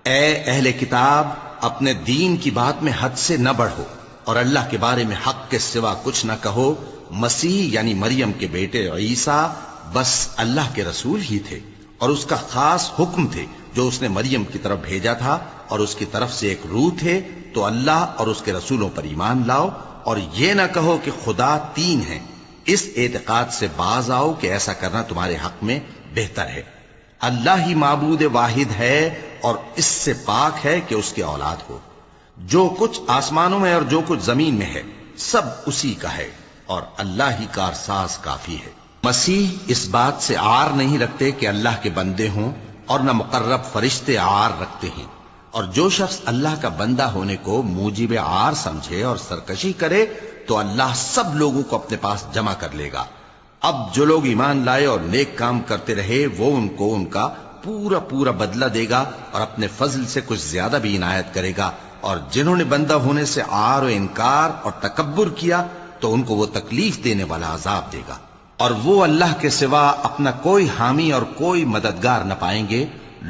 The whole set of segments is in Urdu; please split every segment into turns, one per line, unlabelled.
اے اہل کتاب، اپنے دین کی بات میں حد سے نہ بڑھو اور اللہ کے بارے میں حق کے سوا کچھ نہ کہو۔ مسیح یعنی مریم کے بیٹے عیسیٰ بس اللہ کے رسول ہی تھے اور اس کا خاص حکم تھے جو اس نے مریم کی طرف بھیجا تھا، اور اس کی طرف سے ایک روح تھے۔ تو اللہ اور اس کے رسولوں پر ایمان لاؤ اور یہ نہ کہو کہ خدا تین ہیں۔ اس اعتقاد سے باز آؤ کہ ایسا کرنا تمہارے حق میں بہتر ہے۔ اللہ ہی معبود واحد ہے اور اس سے پاک ہے کہ اس کی اولاد ہو۔ جو کچھ آسمانوں میں اور جو کچھ زمین میں ہے سب اسی کا ہے، اور اللہ ہی کارساز کافی ہے۔ مسیح اس بات سے عار نہیں رکھتے کہ اللہ کے بندے ہوں، اور نہ مقرب فرشتے عار رکھتے ہیں، اور جو شخص اللہ کا بندہ ہونے کو موجب عار سمجھے اور سرکشی کرے تو اللہ سب لوگوں کو اپنے پاس جمع کر لے گا۔ اب جو لوگ ایمان لائے اور نیک کام کرتے رہے وہ ان کو ان کا پورا پورا بدلہ دے گا اور اپنے فضل سے کچھ زیادہ بھی عنایت کرے گا، اور جنہوں نے بندہ ہونے سے عار و انکار اور تکبر کیا تو ان کو وہ تکلیف دینے والا عذاب دے گا، اور وہ اللہ کے سوا اپنا کوئی حامی اور کوئی مددگار نہ پائیں گے۔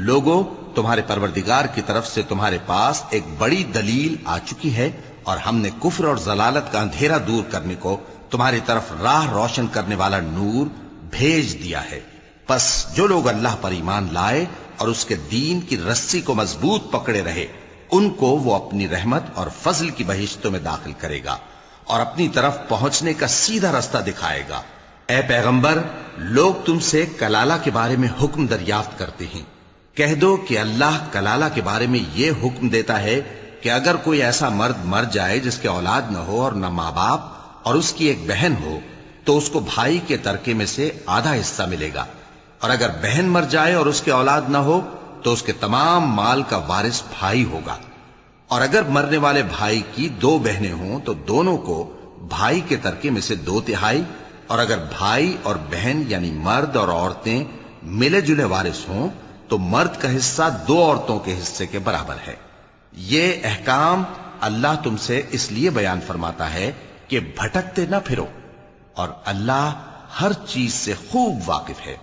لوگوں، تمہارے پروردگار کی طرف سے تمہارے پاس ایک بڑی دلیل آ چکی ہے، اور ہم نے کفر اور ضلالت کا اندھیرا دور کرنے کو تمہاری طرف راہ روشن کرنے والا نور بھیج دیا ہے۔ پس جو لوگ اللہ پر ایمان لائے اور اس کے دین کی رسی کو مضبوط پکڑے رہے، ان کو وہ اپنی رحمت اور فضل کی بہشتوں میں داخل کرے گا اور اپنی طرف پہنچنے کا سیدھا راستہ دکھائے گا۔ اے پیغمبر، لوگ تم سے کلالہ کے بارے میں حکم دریافت کرتے ہیں۔ کہہ دو کہ اللہ کلالہ کے بارے میں یہ حکم دیتا ہے کہ اگر کوئی ایسا مرد مر جائے جس کے اولاد نہ ہو اور نہ ماں باپ اور اس کی ایک بہن ہو تو اس کو بھائی کے ترکے میں سے آدھا حصہ ملے گا، اور اگر بہن مر جائے اور اس کے اولاد نہ ہو تو اس کے تمام مال کا وارث بھائی ہوگا، اور اگر مرنے والے بھائی کی دو بہنیں ہوں تو دونوں کو بھائی کے ترکے میں سے 2/3، اور اگر بھائی اور بہن یعنی مرد اور عورتیں ملے جلے وارث ہوں تو مرد کا حصہ 2 عورتوں کے حصے کے برابر ہے۔ یہ احکام اللہ تم سے اس لیے بیان فرماتا ہے کہ بھٹکتے نہ پھرو، اور اللہ ہر چیز سے خوب واقف ہے۔